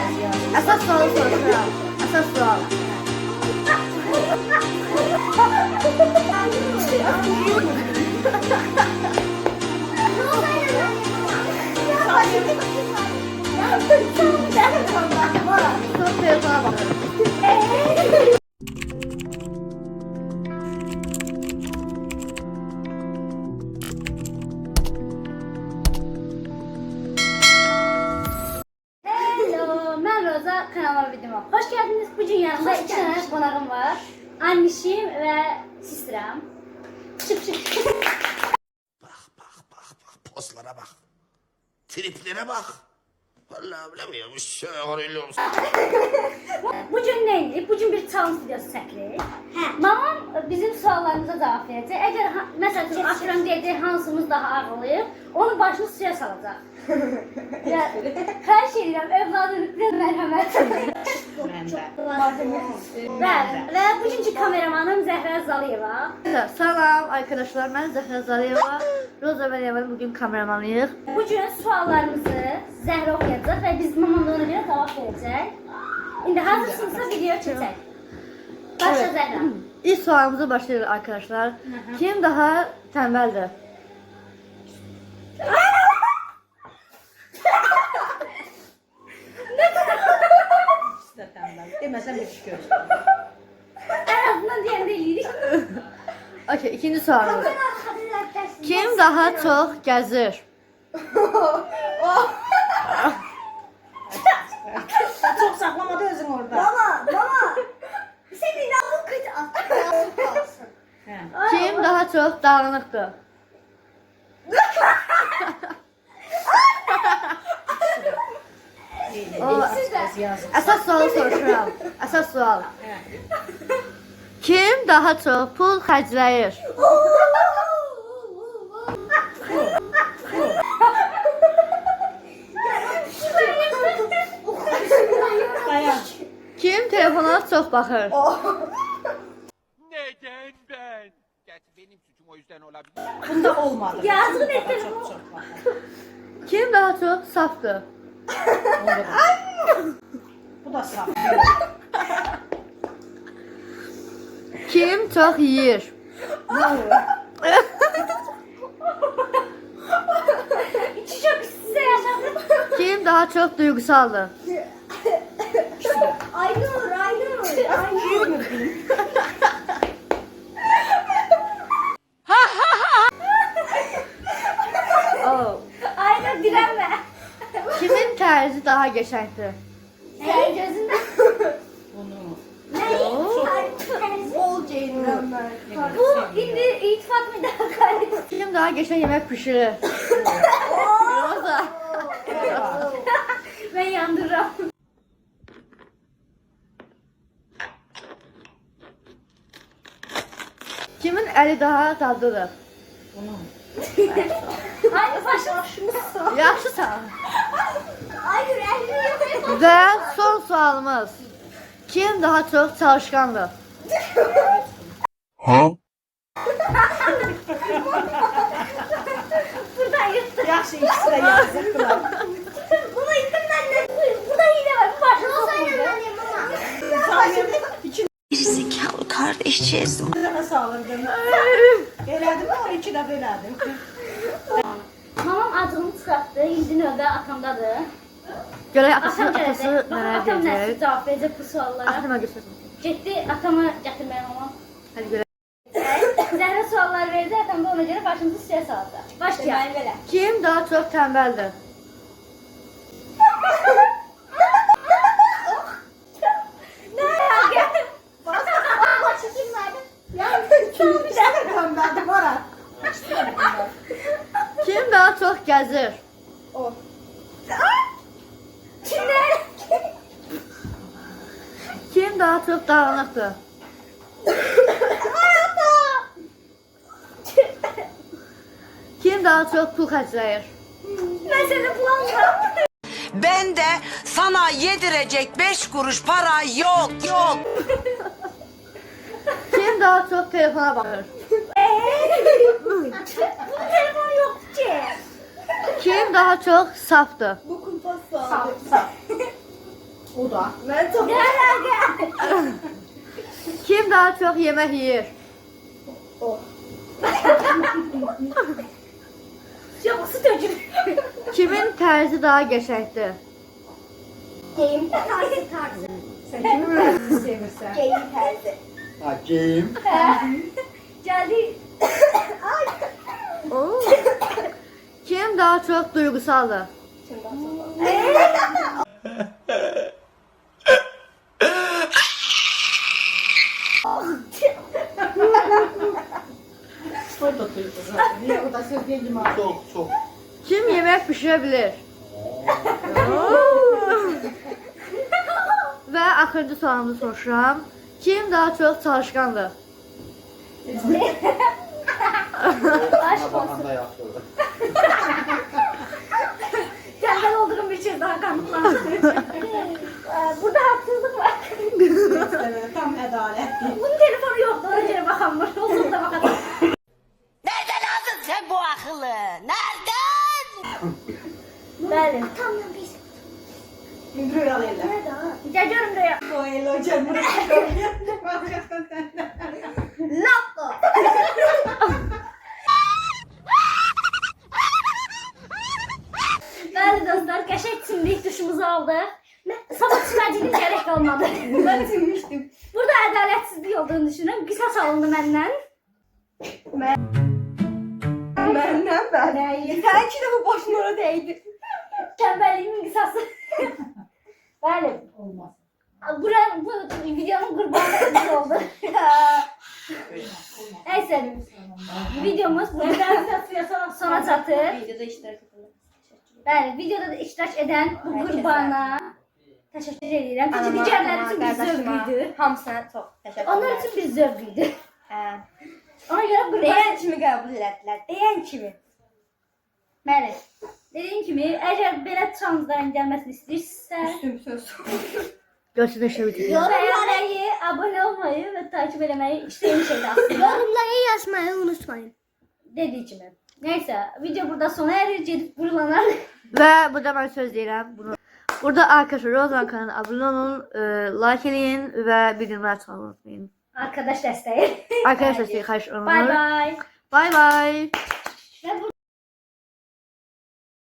Əsas sualı soruşuram. Əsas sual. Son telefona baxıyorum. Kanalıma videoma hoş geldiniz. Bugün yanımda iki tane konağım var. Annişim ve sistem. Şık şık. Bak. Pozlara bak. Triplere bak. Vallahi bilemiyorum. Öyle olsun. Bugün neydi? Bugün bir challenge videosu çəkirik. Mamam bizim suallarımıza cevap verəcək. Əgər məsələn atıram deyəcək hansımız daha ağılıyıq, onun başını suya salacaq. Her şey edirəm, övladın mərhəmət. Ve bugünkü kameramanım Zəhra Zaliyeva. Salam arkadaşlar, ben Zəhra Zaliyeva. Roza ve Levan'ın bugün kameramanıyıq. Bugün suallarımızı Zəhra oxuyacaq ve biz mamamla ona göre cevap verəcək. İndi hazırsınızsa video çəkək. Başla Zəhra. İlk sualımıza başlayırıq arkadaşlar. Kim daha tembeldir? Demesen bir şey göz. En azından diyen değiliz. Okey, ikinci sorumuz. Kim daha çok gezir? Çok saklamadı özün orada. Baba. Senin yavrum kıt kalsın. Kim daha çok dağınıktır? Əsas sualı soruşuram. Əsas sual. Kim daha çok pul xərcləyir? Dayan. Kim telefona çok baxır? Neden ben? Gerçi benim suçum o yüzden olabilir. Bunda olmadı. Yazgın Çok ettim. bakar. Kim daha çok saftır? Bu da saf. Kim çok yiyir? Ne olur? İçi çok size yaşadı. Kim daha çok duygusaldır? Aynur. Oh. Aynur direnme. Kimin terzi daha geçenktir? Senin gözünden. Bunu. Bol Ceylan. Bu indi itifak mı daha kaybettim? Kim daha geçen yemek pişirir? Roza. Ben yandırırım. Kimin eli daha tatlıdır? Bunu. Aynur başım. Yaxşı sağ. Aynur elini yapıyor. Ve son sualımız. Kim daha çok çalışkandır? Ha? Buradan yırttı. Yaxşı ikisi de yazıklar. Bunu yıktım ben de. Burada hile var. Bu başım sokuldu. Gerizekalı kardeşçiyiz. Sana sağlardım. Beladım ama iki de beladım. Mamam acığını çıxartdı. İndi növbə atamdadır. Görək atası nələr Atam deyəcək. nəsil cavab verəcək bu suallara. Atama göstərsin. Getdi atamı gətirməyə mamam. Hadi görək. Zəhra suallar verəcək, atam da ona göre başımızı suya salacaq. Başlayalım. Belə. Kim daha çok tembeldir? Kim daha çok gezir? O. Kim daha çok dağınıktır? Kim daha çok pul xərcləyir? Ben seni bulamıyorum. Ben de sana yedirecek 5 kuruş para yok. Kim daha çok telefona bakır? Bunun telefonu yoktu ki. Kim daha çok saftır? Saf. O da. Ben çok əlaqə. Kim daha çok yemek yiyir? Çok su tökür. Kimin terzi daha geçerli? Geyim tarzı. Sen kimin tərzi sevirsən? Geyim tarzı. Hakim. Geldi. Oo. Kim daha çok duygusaldı? O da duydu zaten. Niye o da söz değil mi? Çok çok. Kim yemek pişirebilir? Ve axırıncı sualımızı soruşuram. Kim daha çok çalışkandı? Aşk olsun. Bakanda yaxşıdır. Tembel olduğum bir şey daha kanıtlandı. Burada haksızlık var. Tam ədalətli. Bunun telefonu yoktu. Ona göre bakamır. Olsun da bakalım. Nereden aldın sen bu akıllı? Nereden? Bəli. Tamam biz. Müdür alayla. Gel görüm buraya. O el hocam. Lakko. Bəli dostlar, qəşəng çimdik duşumuzu aldıq. Sabah çiməcəyiniz gərək qalmadı. Ben silmiştim. Burada ədalətsizlik olduğunu düşünürəm. Qisas alındı məndən. Məndən bəli. Sən ki də bu başına dəydi. Tembelliğimin qisası. Bəli. Olmaz. Bu videonun qurbanı oldu. Neyse. Videomuz burada sona çatır. Videoda iştirak edin. Bəli, videoda da iştirak edən bu qurbana təşəkkür edirəm. Çünki digərləri üçün bir zövq idi. Hamısına çox təşəkkür Onlar üçün bir zövq idi. Ona görə qurban... Deyən kimi qəbul elədilər. Deyən kimi. Bəli. Dediyim kimi, əgər belə chanceların gəlməsini istəyirsinizsə, Üstüm söz. Görsün işe bitir. beğenmeyi, abone olmayı ve takip etmeyi istediğim şeydi aslında. Yorumları yazmayı unutmayın. Dediği gibi. Neyse, video burada sona erir. Gedib burulanar. Ve burada ben söz deyirəm. Burada arkadaşlar Rozan kanalına abone olun, like eləyin ve bildirimleri açmayı unutmayın. Arkadaş desteği. Arkadaşlar sizi xahiş olunur. Bye bye. Bye bye. Ve bu